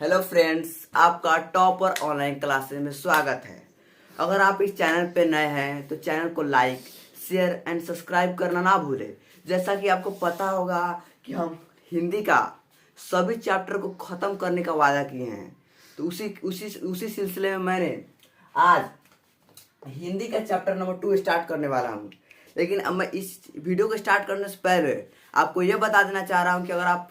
Hello friends, आपका topper online classes में स्वागत है। अगर आप इस चैनल पे नए हैं तो चैनल को लाइक, शेयर एंड सब्सक्राइब करना ना भूलें। जैसा कि आपको पता होगा कि हम हिंदी का सभी चैप्टर को ख़त्म करने का वादा किए हैं, तो उसी उसी उसी सिलसिले में मैंने आज हिंदी का चैप्टर नंबर 2 स्टार्ट करने वाला हूँ। लेकिन अब मैं इस वीडियो को स्टार्ट करने से पहले आपको यह बता देना चाह रहा हूँ कि अगर आप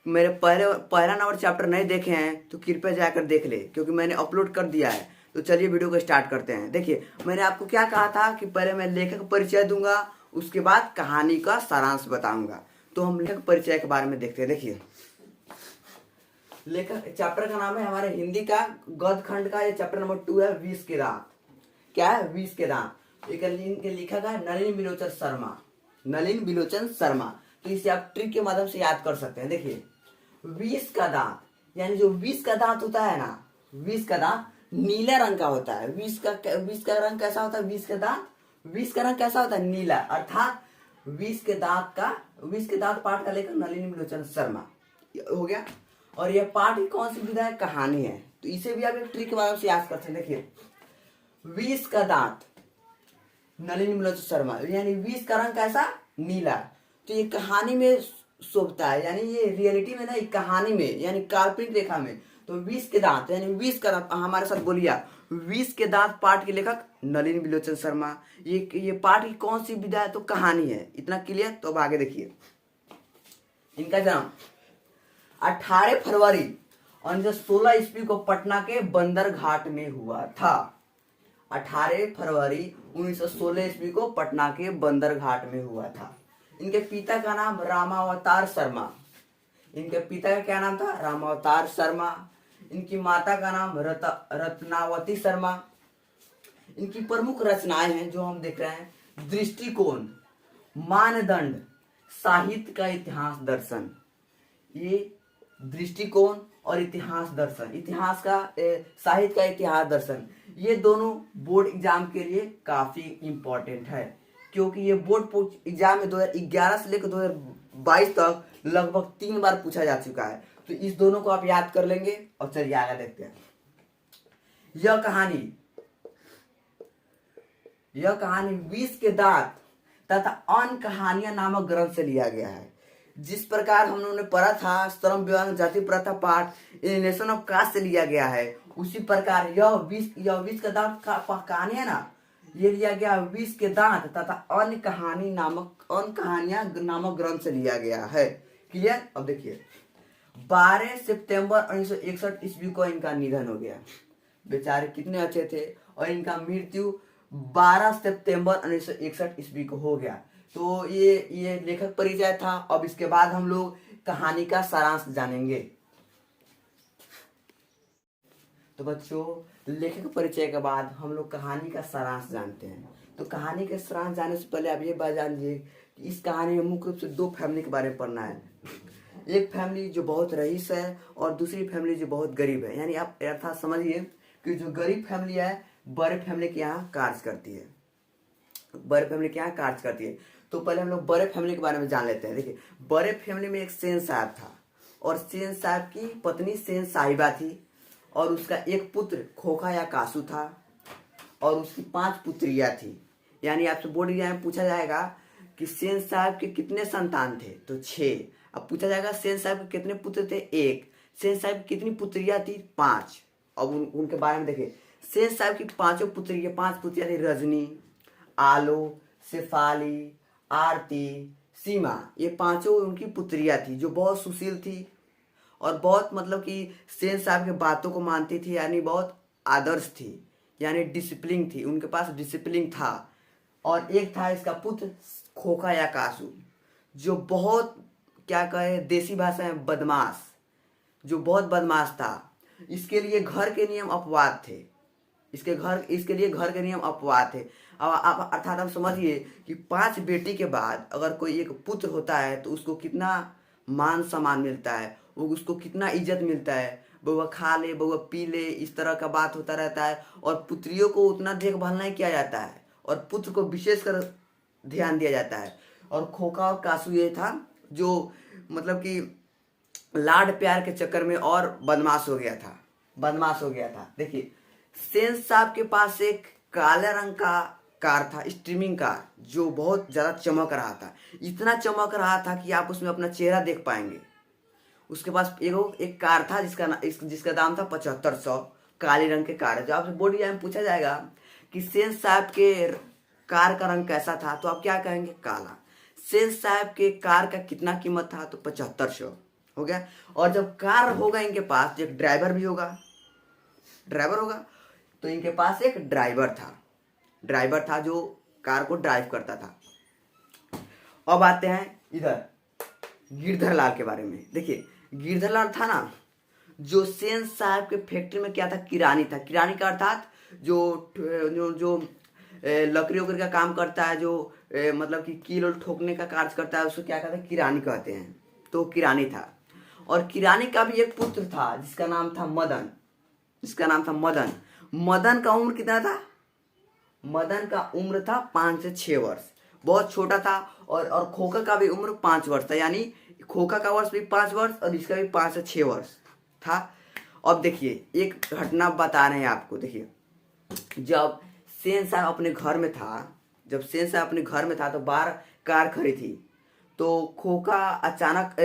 मेरे पहला नंबर चैप्टर नहीं देखे हैं तो कृपया जाकर देख ले, क्योंकि मैंने अपलोड कर दिया है। तो चलिए वीडियो को स्टार्ट करते हैं। देखिए, मैंने आपको क्या कहा था कि पहले मैं लेखक परिचय दूंगा, उसके बाद कहानी का सारांश बताऊंगा। तो हम लेखक परिचय के बारे में देखते हैं। देखिए, लेखक चैप्टर का नाम है हमारे हिंदी का गद्य खंड का, ये चैप्टर नंबर 2 है, विष के दांत। क्या है? विष के दांत। इनके लिखक है नलिन बिलोचन शर्मा। नलिन बिलोचन शर्मा। तो इसे आप ट्रिक के माध्यम से याद कर सकते हैं। देखिए, विष का दांत, यानी जो विष का दांत होता है ना, विष का दांत नीला रंग का होता है। विष का रंग कैसा होता है? विष का रंग कैसा होता है? नीला। अर्थात विष के दांत पाठ का लेखक नलिनी बिलोचन शर्मा हो गया। और यह पाठ की कौन सी विधा है? कहानी है। तो इसे भी आप एक ट्रिक के बारे में याद करते हैं। देखिए, विष का दांत नलिनी बिलोचन शर्मा, यानी विष का रंग कैसा? नीला। तो ये कहानी में शोभता है, यानी ये रियलिटी में नहीं, कहानी में, यानी काल्पनिक रेखा में। तो विष के दांत यानी विष का दांत, हमारे साथ बोलिए, विष के दांत पाठ के लेखक नलिनी बिलोचन शर्मा। ये पाठ की कौन सी विधा है? तो कहानी है। इतना क्लियर? तो अब आगे देखिए। इनका जन्म 18 फरवरी 1916 ईस्वी को पटना के बंदरघाट में हुआ था। 18 फरवरी 1916 ईस्वी को पटना के बंदरघाट में हुआ था। इनके पिता का नाम रामावतार शर्मा। इनके पिता का क्या नाम था? रामावतार शर्मा। इनकी माता का नाम रत्नावती शर्मा। इनकी प्रमुख रचनाएं हैं जो हम देख रहे हैं: दृष्टिकोण, मानदंड, साहित्य का इतिहास दर्शन। ये दृष्टिकोण और इतिहास दर्शन, साहित्य का इतिहास दर्शन, ये दोनों बोर्ड एग्जाम के लिए काफी इंपॉर्टेंट है, क्योंकि ये बोर्ड एग्जाम में 2011 से लेकर 2022 तक लगभग 3 बार पूछा जा चुका है। तो इस दोनों को आप याद कर लेंगे। और चलिए आगे देखते हैं। यह कहानी विष के दांत तथा अन्य कहानियां नामक ग्रंथ से लिया गया है। जिस प्रकार हम लोगों ने पढ़ा था श्रम विभाग जाति प्रथा पाठ एलिनेशन ऑफ कास्ट से लिया गया है, उसी प्रकार यह विष के दांत का कहानी है ना, ये लिया गया विष के दांत तथा अन्य कहानियां नामक ग्रंथ से लिया गया है। क्लियर? अब देखिए, 12 सितंबर 1961 ईस्वी को इनका निधन हो गया। बेचारे कितने अच्छे थे। और इनका मृत्यु 12 सितंबर 1961 ईस्वी को हो गया। तो ये लेखक परिचय था। अब इसके बाद हम लोग कहानी का सारांश जानेंगे। तो बच्चों, लेखक परिचय के बाद हम लोग कहानी का सारांश जानते हैं। तो कहानी के सारांश जानने से पहले आप ये बात जान लीजिए कि इस कहानी में मुख्य रूप से 2 फैमिली के बारे में पढ़ना है। एक फैमिली जो बहुत रईस है और दूसरी फैमिली जो बहुत गरीब है। यानी आप अर्थात समझिए कि जो गरीब फैमिली है बड़े फैमिली के यहाँ कार्य करती है। तो पहले हम लोग बड़े फैमिली के बारे में जान लेते हैं। देखिए, बड़े फैमिली में एक सेन साहब था और सेन साहब की पत्नी सेन साहिबा थी और उसका एक पुत्र खोखा या कासू था और उसकी 5 पुत्रियां थी। यानी आपसे बोर्ड एग्जाम में पूछा जाएगा कि सेन साहब के कितने संतान थे? तो 6। अब पूछा जाएगा सेन साहब के कितने पुत्र थे? 1। सेन साहब की कितनी पुत्रियां थी? 5। अब उनके बारे में देखिए। सेन साहब की 5 पुत्रियां थी: रजनी, आलो, शेफाली, आरती, सीमा। ये 5 उनकी पुत्रियां थी जो बहुत सुशील थी और बहुत मतलब कि सेन साहब के बातों को मानती थी, यानी बहुत आदर्श थी, यानी डिसिप्लिन थी, उनके पास डिसिप्लिन था। और एक था इसका पुत्र खोखा या कासू, जो बहुत क्या कहे देसी भाषा में बदमाश, जो बहुत बदमाश था। इसके लिए घर के नियम अपवाद थे। इसके लिए घर के नियम अपवाद थे। अब अर्थात हम समझिए कि 5 बेटी के बाद अगर कोई एक पुत्र होता है तो उसको कितना मान सम्मान मिलता है, वो उसको कितना इज्जत मिलता है। बउआ खा ले, बउआ पी ले, इस तरह का बात होता रहता है। और पुत्रियों को उतना देखभाल नहीं किया जाता है और पुत्र को विशेषकर ध्यान दिया जाता है। और खोखा और कासू ये था जो मतलब कि लाड प्यार के चक्कर में और बदमाश हो गया था, बदमाश हो गया था। देखिए सेन साहब के पास एक काले रंग का कार था, स्ट्रीमिंग कार, जो बहुत ज़्यादा चमक रहा था, इतना चमक रहा था कि आप उसमें अपना चेहरा देख पाएंगे। उसके पास एक कार था जिसका दाम था 7500, काले रंग के कार है। जब आपसे बोर्ड एग्जाम में पूछा जाएगा कि सेन साहब के कार का रंग कैसा था, तो आप क्या कहेंगे? काला। सेन साहब के कार का कितना कीमत था? तो 7500 हो गया। और जब कार होगा इनके पास, एक ड्राइवर भी होगा, ड्राइवर होगा, तो इनके पास एक ड्राइवर था जो कार को ड्राइव करता था। अब आते हैं इधर गिरधर लाल के बारे में। देखिए गिरधर लाल था ना, जो सेन साहब के फैक्ट्री में क्या था? किरानी था। किरानी का अर्थात जो लकड़ी वकड़ी का काम करता है, जो मतलब कि कील ठोकने का कार्य करता है, उसको क्या कहते हैं? किरानी कहते हैं। तो किरानी था। और किरानी का भी एक पुत्र था जिसका नाम था मदन, मदन का उम्र कितना था? मदन का उम्र था 5 से 6 वर्ष, बहुत छोटा था। और खोखा का भी उम्र 5 वर्ष था, यानी खोखा का वर्ष भी 5 वर्ष और इसका भी 5 से 6 वर्ष था। अब देखिए एक घटना बता रहे हैं आपको। देखिए जब सेन साहब अपने घर में था, तो बाहर कार खड़ी थी। तो खोखा अचानक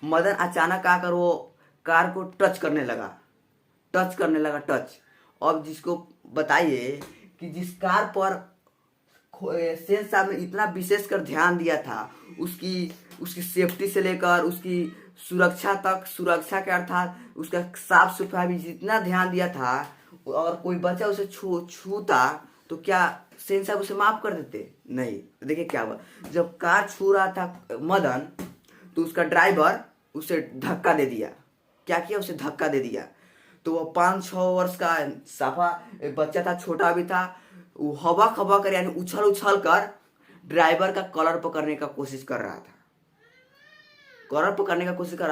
मदन अचानक आकर वो कार को टच करने लगा। अब जिसको बताइए कि जिस कार पर सेन साहब ने इतना विशेषकर ध्यान दिया था, उसकी सेफ्टी से लेकर उसकी सुरक्षा तक, सुरक्षा के अर्थात उसका साफ सफाई भी जितना ध्यान दिया था, और कोई बच्चा उसे छूता तो क्या सेन साहब उसे माफ कर देते? नहीं। देखिए क्या हुआ, जब कार छू रहा था मदन, तो उसका ड्राइवर उसे धक्का दे दिया। क्या किया? उसे धक्का दे दिया। तो वो 5-6 वर्ष का साफा बच्चा था, छोटा भी था। वो हवा खवा कर, यानी उछल कर ड्राइवर का कॉलर पकड़ने का कोशिश कर रहा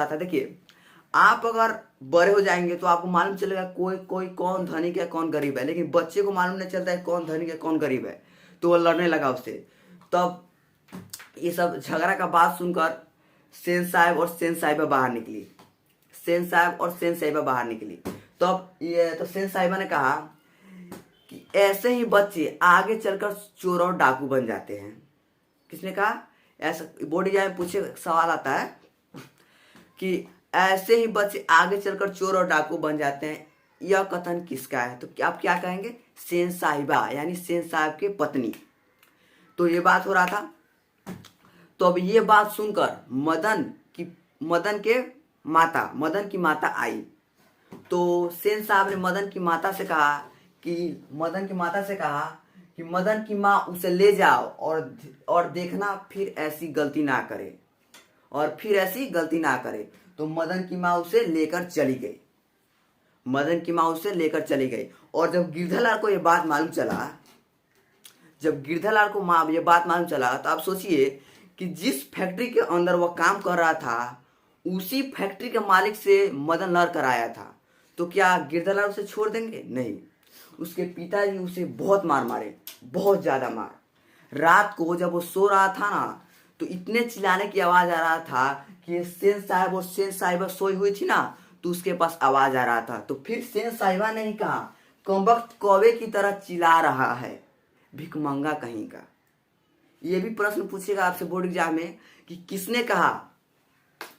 था। देखिए आप अगर बड़े हो जाएंगे तो आपको मालूम चलेगा कोई कौन धनिक है कौन गरीब है, लेकिन बच्चे को मालूम नहीं चलता है कौन धनिक है कौन गरीब है। तो वो लड़ने लगा उससे। तब ये सब झगड़ा का बात सुनकर सेन साहब और सेन साहिबा बाहर निकली। तो सेन साहिबा ने कहा कि ऐसे ही बच्चे आगे चलकर चोर और डाकू बन जाते हैं। किसने कहा? ऐसा बोर्ड एग्जाम में पूछे सवाल आता है कि ऐसे ही बच्चे आगे चलकर चोर और डाकू बन जाते हैं, यह कथन किसका है? तो आप क्या कहेंगे? सेन साहिबा, यानी सेन साहब के पत्नी। तो ये बात हो रहा था। तो अब ये बात सुनकर मदन की माता आई। तो सेन साहब ने मदन की माता से कहा कि मदन की माँ उसे ले जाओ और देखना फिर ऐसी गलती ना करे। तो मदन की माँ उसे लेकर चली गई। और जब गिरधर लाल को ये बात मालूम चला, तो आप सोचिए कि जिस फैक्ट्री के अंदर वह काम कर रहा था, उसी फैक्ट्री के मालिक से मदन लड़ कर आया था। तो क्या गिरधर लाल उसे छोड़ देंगे? नहीं। उसके पिताजी उसे बहुत मार मारे, बहुत ज्यादा मार। रात को जब वो सो रहा था ना, तो इतने चिल्लाने की आवाज आ रहा था कि सेन साहब और सेन साहिबा सोई हुई थी ना, तो उसके पास आवाज आ रहा था। तो फिर सेन साहिबा ने ही कहा, कमबख्त कौवे की तरह चिल्ला रहा है, भिखमंगा कहीं का। ये भी प्रश्न पूछेगा आपसे बोर्ड एग्जाम में कि किसने कहा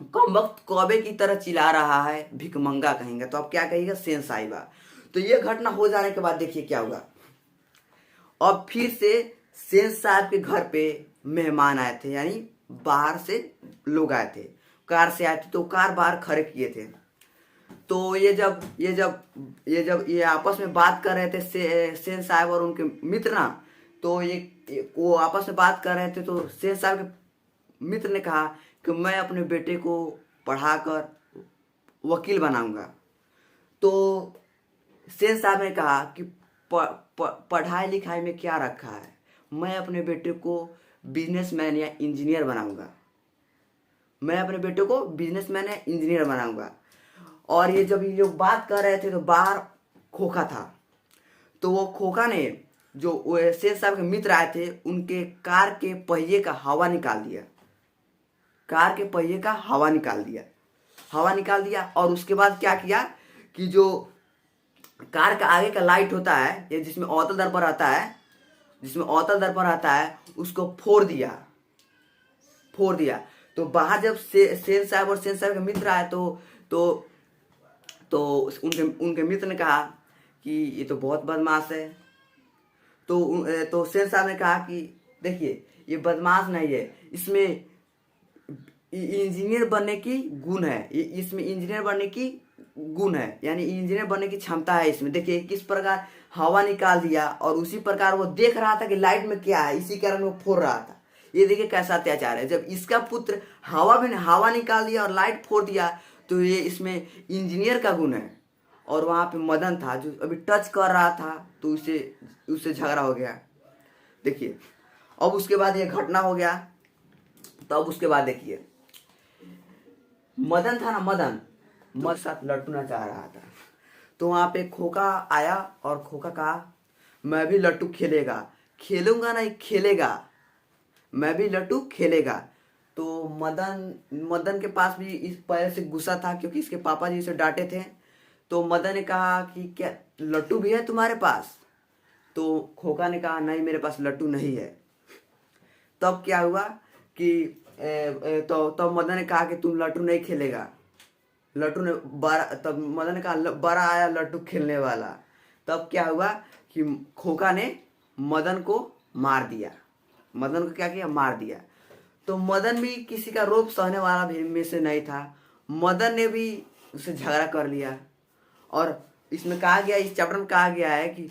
कमबख्त कौवे की तरह चिल्ला रहा है, भिखमंगा कहेंगे? तो आप क्या कहिएगा? सेन साहिबा। तो ये घटना हो जाने के बाद देखिए क्या हुआ। अब फिर से सेन साहब के घर पे मेहमान आए थे, यानी बाहर से लोग आए थे, कार से आए थे। तो कार बाहर खड़े किए थे। तो ये आपस में बात कर रहे थे सेन साहब और उनके मित्र ना। तो वो आपस में बात कर रहे थे। तो सेन साहब के मित्र ने कहा कि मैं अपने बेटे को पढ़ाकर वकील बनाऊंगा। तो सेन साहब ने कहा कि पढ़ाई लिखाई में क्या रखा है, मैं अपने बेटे को बिजनेसमैन या इंजीनियर बनाऊंगा। और ये जब ये लोग बात कर रहे थे तो बाहर खोखा था। तो वो खोखा ने, जो सेन साहब के मित्र आए थे, उनके कार के पहिए का हवा निकाल दिया। कार के पहिए का हवा निकाल दिया, हवा निकाल दिया। और उसके बाद क्या किया कि जो कार का आगे का लाइट होता है, ये जिसमें अवतल दर्पण आता है, जिसमें अवतल दर्पण आता है, उसको फोड़ दिया, फोड़ दिया। तो बाहर जब सेन साहब और सेन साहब के मित्र आए तो उनके मित्र ने कहा कि ये तो बहुत बदमाश है। तो सेन साहब ने कहा कि देखिए ये बदमाश नहीं है, इसमें इंजीनियर बनने की गुण है, इसमें इंजीनियर बनने की गुण है, यानी इंजीनियर बनने की क्षमता है इसमें। देखिए किस प्रकार हवा निकाल दिया, और उसी प्रकार वो देख रहा था कि लाइट में क्या है, इसी कारण वो फोड़ रहा था। ये देखिए कैसा अत्याचार है। जब इसका पुत्र हवा निकाल दिया और लाइट फोड़ दिया, तो ये इसमें इंजीनियर का गुण है। और वहां पे मदन था जो अभी टच कर रहा था, तो उससे झगड़ा हो गया। देखिए अब उसके बाद ये घटना हो गया। तो अब उसके बाद देखिए मदन था ना, मदन साथ लट्टू चाह रहा था। तो वहां पे खोका आया और खोका कहा मैं भी लट्टू खेलेगा, खेलूंगा नहीं खेलेगा, मैं भी लट्टू खेलेगा। तो मदन के पास भी इस पहले से गुस्सा था, क्योंकि इसके पापा जी इसे डांटे थे। तो मदन ने कहा कि क्या लट्टू भी है तुम्हारे पास? तो खोका ने कहा नहीं मेरे पास लट्टू नहीं है। तब क्या हुआ कि तो मदन ने कहा कि तुम लट्टू नहीं खेलेगा। लट्टू ने तब मदन ने कहा बड़ा आया लट्टू खेलने वाला। तब क्या हुआ कि खोका ने मदन को मार दिया, मदन को क्या किया, मार दिया। तो मदन भी किसी का रोब सहने वाला भी में से नहीं था, मदन ने भी उससे झगड़ा कर लिया। और इसमें कहा गया, इस चैप्टर में कहा गया है कि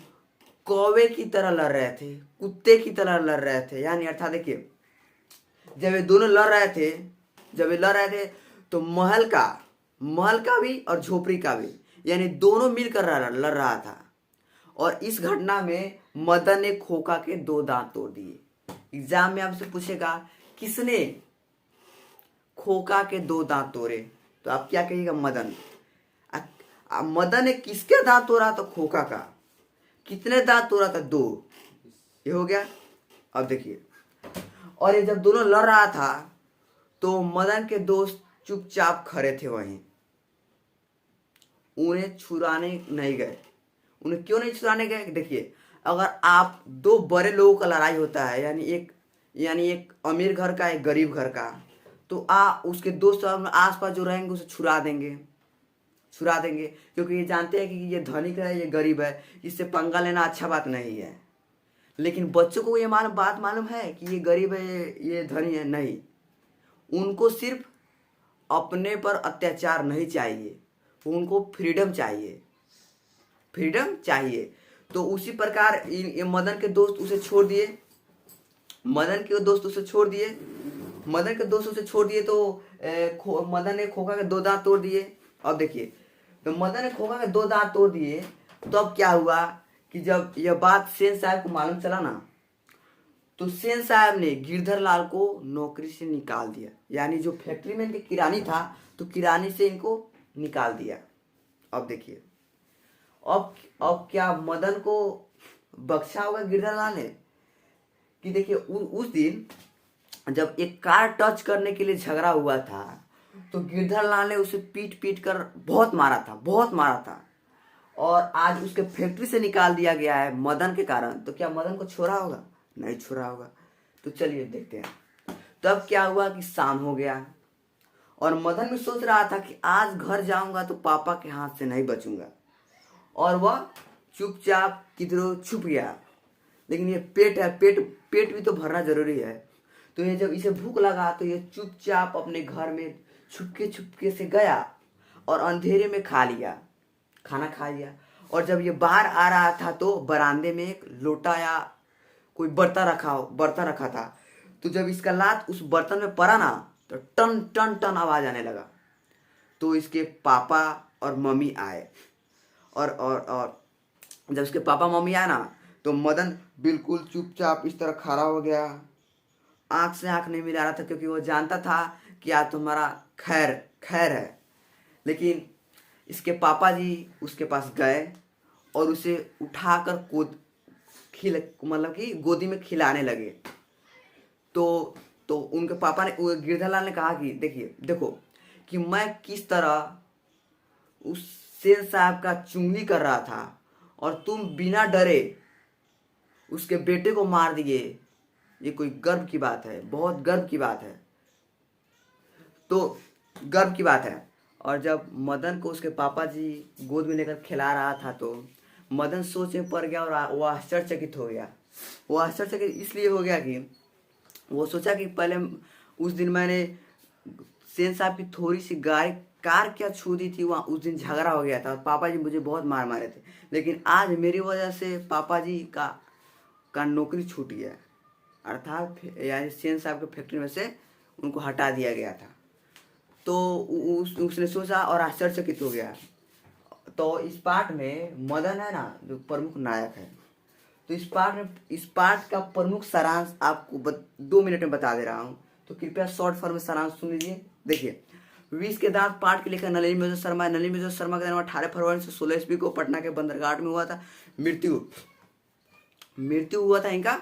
कौवे की तरह लड़ रहे थे, कुत्ते की तरह लड़ रहे थे। यानी अर्थात देखिए जब ये दोनों लड़ रहे थे तो महल का भी और झोपड़ी का भी, यानी दोनों मिलकर लड़ रहा था। और इस घटना में मदन ने खोका के 2 दांत तोड़ दिए। एग्जाम में आपसे पूछेगा किसने खोका के 2 दांत तोड़े, तो आप क्या कहिएगा, मदन। मदन ने किसके दांत तोड़ा? तो खोका का। कितने दांत तोड़ा था? 2। ये हो गया। अब देखिए, और ये जब दोनों लड़ रहा था तो मदन के दोस्त चुपचाप खड़े थे वहीं, उन्हें छुड़ाने नहीं गए। उन्हें क्यों नहीं छुड़ाने गए? देखिए अगर आप 2 बड़े लोगों का लड़ाई होता है, यानी एक अमीर घर का एक गरीब घर का, तो उसके दोस्त आसपास जो रहेंगे उसे छुड़ा देंगे, क्योंकि ये जानते हैं कि ये धनिक है ये गरीब है, इससे पंगा लेना अच्छा बात नहीं है। लेकिन बच्चों को ये बात मालूम है कि ये गरीब है ये धनी है? नहीं, उनको सिर्फ अपने पर अत्याचार नहीं चाहिए, उनको फ्रीडम चाहिए। तो उसी प्रकार मदन के दोस्त उसे छोड़ दिए, तो मदन ने खोका के 2 दांत तोड़ दिए। अब देखिए, तो मदन ने खोका के 2 दांत तोड़ दिए। तो अब क्या हुआ कि जब यह बात सेन साहब को मालूम चला ना, तो सेन साहब ने गिरधर लाल को नौकरी से निकाल दिया। यानी जो फैक्ट्री में इनके किरानी था, तो किरानी से इनको निकाल दिया। अब देखिए, अब क्या मदन को बख्शा होगा गिरधर लाल ने? कि देखिए उस दिन जब एक कार टच करने के लिए झगड़ा हुआ था, तो गिरधर लाल ने उसे पीट कर बहुत मारा था। और आज उसके फैक्ट्री से निकाल दिया गया है मदन के कारण। तो क्या मदन को छोड़ा होगा? नहीं छोड़ा होगा। तो चलिए देखते हैं। तब क्या हुआ कि शाम हो गया, और मदन भी सोच रहा था कि आज घर जाऊंगा तो पापा के हाथ से नहीं बचूंगा, और वह चुपचाप किधरों छुप गया। लेकिन ये पेट भी तो भरना जरूरी है। तो ये जब इसे भूख लगा तो ये चुपचाप अपने घर में छुपके से गया और अंधेरे में खाना खा लिया। और जब ये बाहर आ रहा था तो बरामदे में एक लोटा या कोई बर्तन रखा था। तो जब इसका लात उस बर्तन में पड़ा ना, तो टन टन टन आवाज आने लगा। तो इसके पापा और मम्मी आए, और जब इसके पापा मम्मी आए ना, तो मदन बिल्कुल चुपचाप इस तरह खड़ा हो गया, आंख से आंख नहीं मिला रहा था, क्योंकि वो जानता था कि आज तुम्हारा खैर है। लेकिन इसके पापा जी उसके पास गए और उसे उठाकर मतलब कि गोदी में खिलाने लगे। तो तो उनके पापा ने, गिरधरलाल ने कहा कि देखिए देखो कि मैं किस तरह उस सेन साहब का चुंगली कर रहा था और तुम बिना डरे उसके बेटे को मार दिए। ये कोई गर्व की बात है, बहुत गर्व की बात है। तो गर्व की बात है। और जब मदन को उसके पापा जी गोद में लेकर खिला रहा था तो मदन सोच में पड़ गया और वो आश्चर्यचकित हो गया। वो आश्चर्यचकित इसलिए हो गया कि वो सोचा कि पहले उस दिन मैंने सेन साहब की थोड़ी सी गाड़ी कार क्या छू दी थी, वहाँ उस दिन झगड़ा हो गया था और पापा जी मुझे बहुत मार मारे थे, लेकिन आज मेरी वजह से पापा जी का नौकरी छूट गया, अर्थात यानी सेन साहब के फैक्ट्री में से उनको हटा दिया गया था। तो उसने सोचा और आश्चर्यचकित हो गया। तो इस पार्ट में मदन है ना जो प्रमुख नायक है, तो इस पार्ट का प्रमुख सारांश आपको 2 मिनट में बता दे रहा हूँ, तो कृपया शॉर्ट फॉर्म में सारांश सुन लीजिए। देखिए, विष के दांत पार्ट के लेकर नलिनी मिर्जा शर्मा। नलिनी मिर्जा शर्मा का जन्म 18 फरवरी से 16 ईस्वी को पटना के बंदरघाट में हुआ था। मृत्यु हुआ था इनका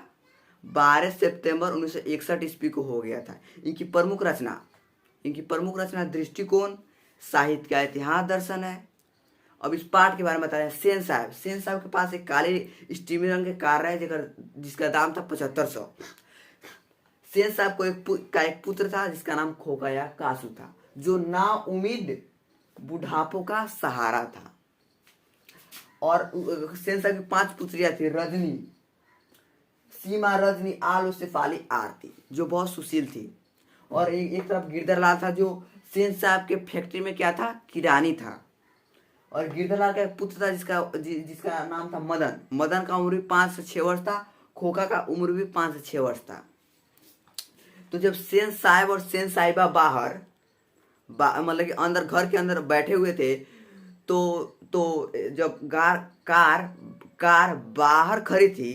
12 सितंबर 1961 ईस्वी को हो गया था। इनकी प्रमुख रचना दृष्टिकोण, साहित्य का इतिहास दर्शन है। अब इस पार्ट के बारे में बता रहे हैं। सेन साहब के पास एक काले स्टीमी रंग के कार है जिसका दाम था 7500। सेन साहब को एक पुत्र था जिसका नाम खोका या कासू था, जो नाउम्मीद बुढ़ापों का सहारा था। और सेन साहब की 5 पुत्रियां थी, रजनी, सीमा, रजनी, आलू, शेफाली, आरती, जो बहुत सुशील थी। और एक तरफ गिरधरलाल था जो सेन साहब के फैक्ट्री में क्या था, किरानी था। और गिरधरलाल का एक पुत्र था जिसका नाम था मदन। मदन का उम्र भी 5 से 6 वर्ष था। खोका का उम्र भी 5 से 6 वर्ष था। तो जब सेन साहब और सेन साहिबा मतलब कि अंदर घर के अंदर बैठे हुए थे तो जब कार बाहर खड़ी थी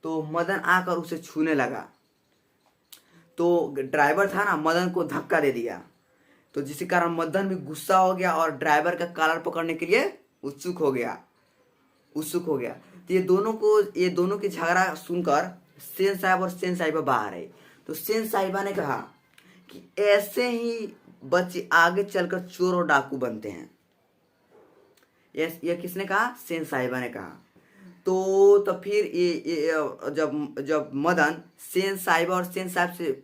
तो मदन आकर उसे छूने लगा। तो ड्राइवर था ना, मदन को धक्का दे दिया, तो जिसके कारण मदन भी गुस्सा हो गया और ड्राइवर का कॉलर पकड़ने के लिए उत्सुक हो गया। तो ये दोनों की झगड़ा सुनकर सेन साहब और सेन साहिबा बाहर आई। तो सेन साहिबा ने कहा कि ऐसे ही बच्चे आगे चलकर चोर और डाकू बनते हैं। ये किसने कहा? सेन साहिबा ने कहा। तो फिर ये जब मदन सेन साहिबा और सेन साहब से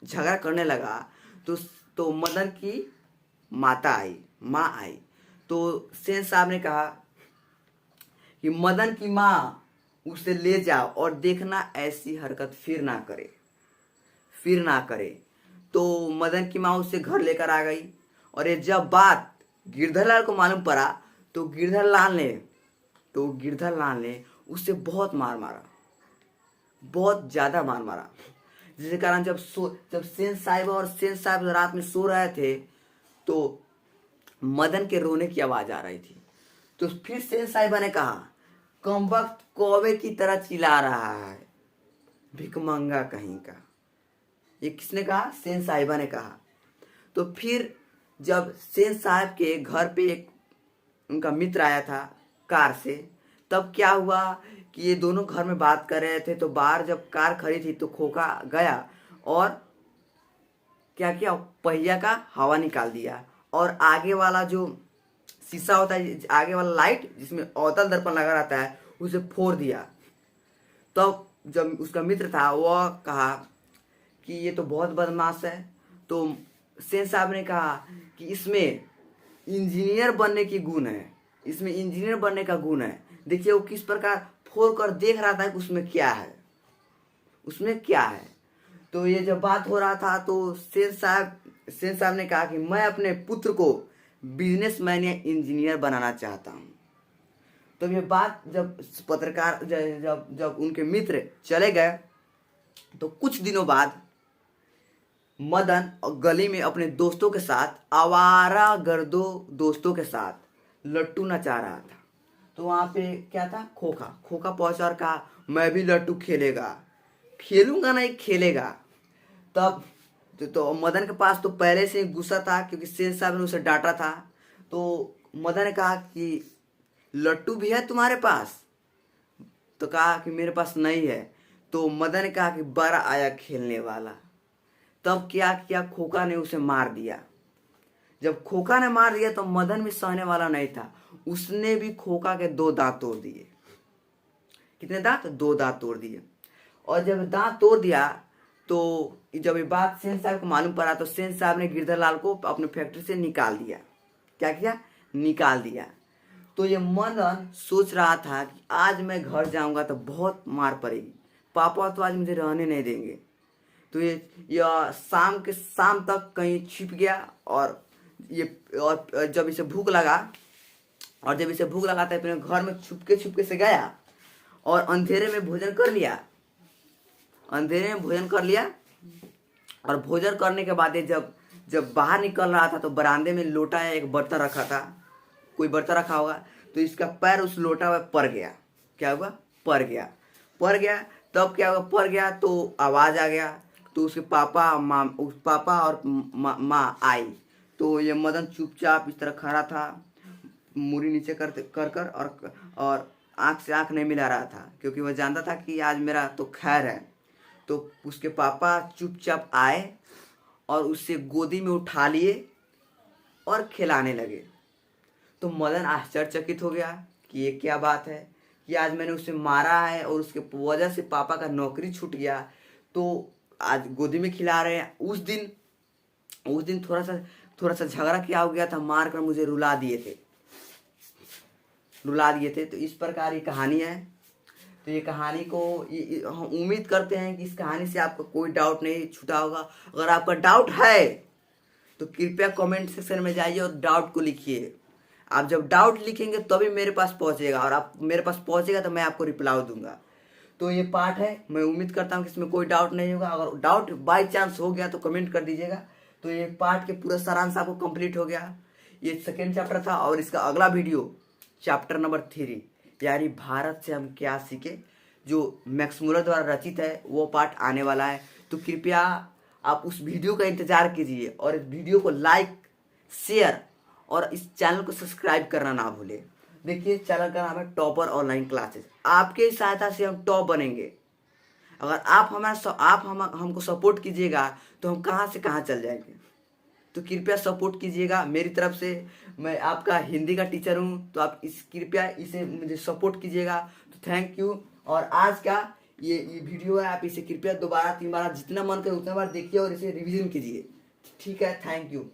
झगड़ा करने लगा तो मदन की माँ आई। तो सेन साहब ने कहा कि मदन की माँ उसे ले जाओ और देखना ऐसी हरकत फिर ना करे। तो मदन की माँ उसे घर लेकर आ गई। और ये जब बात गिरधरलाल को मालूम पड़ा तो गिरधरलाल ने उसे बहुत ज्यादा मार मारा, जिसके कारण जब सेन साहिबा और सेन साहब रात में सो रहे थे तो मदन के रोने की आवाज आ रही थी। तो फिर सेन साहिबा ने कहा, कमबख्त कौवे की तरह चिल्ला रहा है, भिखमंगा कहीं का। ये किसने कहा? सेन साहिबा ने कहा। तो फिर जब सेन साहब के घर पे एक उनका मित्र आया था कार से, तब क्या हुआ कि ये दोनों घर में बात कर रहे थे। तो बाहर जब कार खड़ी थी तो खोका गया और क्या किया, पहिया का हवा निकाल दिया और आगे वाला जो शीशा होता है, आगे वाला लाइट जिसमें अवतल दर्पण लगा रहता है, उसे फोड़ दिया। तो जब उसका मित्र था वह कहा कि ये तो बहुत बदमाश है। तो सेन साहब ने कहा कि इसमें इंजीनियर बनने का गुण है। देखिए वो किस प्रकार फोड़ कर देख रहा था कि उसमें क्या है। तो ये जब बात हो रहा था तो सेन साहब ने कहा कि मैं अपने पुत्र को बिजनेसमैन या इंजीनियर बनाना चाहता हूँ। तो ये बात जब पत्रकार जब उनके मित्र चले गए तो कुछ दिनों बाद मदन गली में अपने दोस्तों के साथ, आवारा गर्दो दोस्तों के साथ लट्टू नचा रहा था। तो वहां पे क्या था, खोका पहुंचा और कहा, मैं भी लट्टू खेलूंगा नहीं, खेलेगा। तब तो मदन के पास तो पहले से गुस्सा था क्योंकि सेन साहब ने उसे डांटा था। तो मदन ने कहा कि लट्टू भी है तुम्हारे पास? तो कहा कि मेरे पास नहीं है। तो मदन ने कहा कि बड़ा आया खेलने वाला। तब क्या किया, खोखा ने उसे मार दिया। जब खोखा ने मार दिया तो मदन भी सहने वाला नहीं था, उसने भी खोखा के 2 दांत तोड़ दिए। कितने दांत? 2 दांत तोड़ दिए। और जब दांत तोड़ दिया तो जब ये बात सेन साहब को मालूम पड़ा तो सेन साहब ने गिरधर लाल को अपने फैक्ट्री से निकाल दिया। क्या किया? निकाल दिया। तो ये मदन सोच रहा था कि आज मैं घर जाऊंगा तो बहुत मार पड़ेगी, पापा तो आज मुझे रहने नहीं देंगे। तो ये शाम तक कहीं छिप गया और जब इसे भूख लगा तो अपने घर में छुपके से गया और अंधेरे में भोजन कर लिया। और भोजन करने के बाद जब बाहर निकल रहा था तो बरामदे में लोटा या एक बर्तन रखा था, कोई बर्तन रखा होगा, तो इसका पैर उस लोटा में पड़ गया। क्या हुआ? पड़ गया। तब क्या हुआ? पड़ गया तो आवाज आ गया, तो उसके पापा और माँ आई। तो ये मदन चुपचाप इस तरह खड़ा था, मुड़ी नीचे कर और आंख से आंख नहीं मिला रहा था, क्योंकि वह जानता था कि आज मेरा तो खैर है। तो उसके पापा चुपचाप आए और उसे गोदी में उठा लिए और खिलाने लगे। तो मदन आश्चर्यचकित हो गया कि ये क्या बात है कि आज मैंने उसे मारा है और उसके वजह से पापा का नौकरी छूट गया, तो आज गोदी में खिला रहे हैं। उस दिन थोड़ा सा झगड़ा किया हो गया था, मार कर मुझे रुला दिए थे। तो इस प्रकार ये कहानी है। तो ये कहानी को हम उम्मीद करते हैं कि इस कहानी से आपको कोई डाउट नहीं छूटा होगा। अगर आपका डाउट है तो कृपया कमेंट सेक्शन में जाइए और डाउट को लिखिए। आप जब डाउट लिखेंगे तभी मेरे पास पहुंचेगा, और आप मेरे पास पहुंचेगा तो मैं आपको रिप्लाई दूंगा। तो ये पार्ट है, मैं उम्मीद करता हूँ कि इसमें कोई डाउट नहीं होगा। अगर डाउट बाय चांस हो गया तो कमेंट कर दीजिएगा। तो ये पार्ट के पूरा सारांश आपको कंप्लीट हो गया। ये सेकेंड चैप्टर था और इसका अगला वीडियो चैप्टर नंबर 3 यानी भारत से हम क्या सीखे, जो मैक्स मुलर द्वारा रचित है, वो पार्ट आने वाला है। तो कृपया आप उस वीडियो का इंतजार कीजिए और इस वीडियो को लाइक, शेयर और इस चैनल को सब्सक्राइब करना ना भूलें। देखिए, चैनल का नाम है टॉपर ऑनलाइन क्लासेस। आपके सहायता से हम टॉप बनेंगे। अगर आप हमको सपोर्ट कीजिएगा तो हम कहाँ से कहाँ चल जाएंगे। तो कृपया सपोर्ट कीजिएगा मेरी तरफ से। मैं आपका हिंदी का टीचर हूँ, तो आप कृपया इसे मुझे सपोर्ट कीजिएगा। तो थैंक यू। और आज का ये वीडियो है, आप इसे कृपया 2 बार 3 बार जितना मन करे उतना बार देखिए और इसे रिवीजन कीजिए। ठीक है, थैंक यू।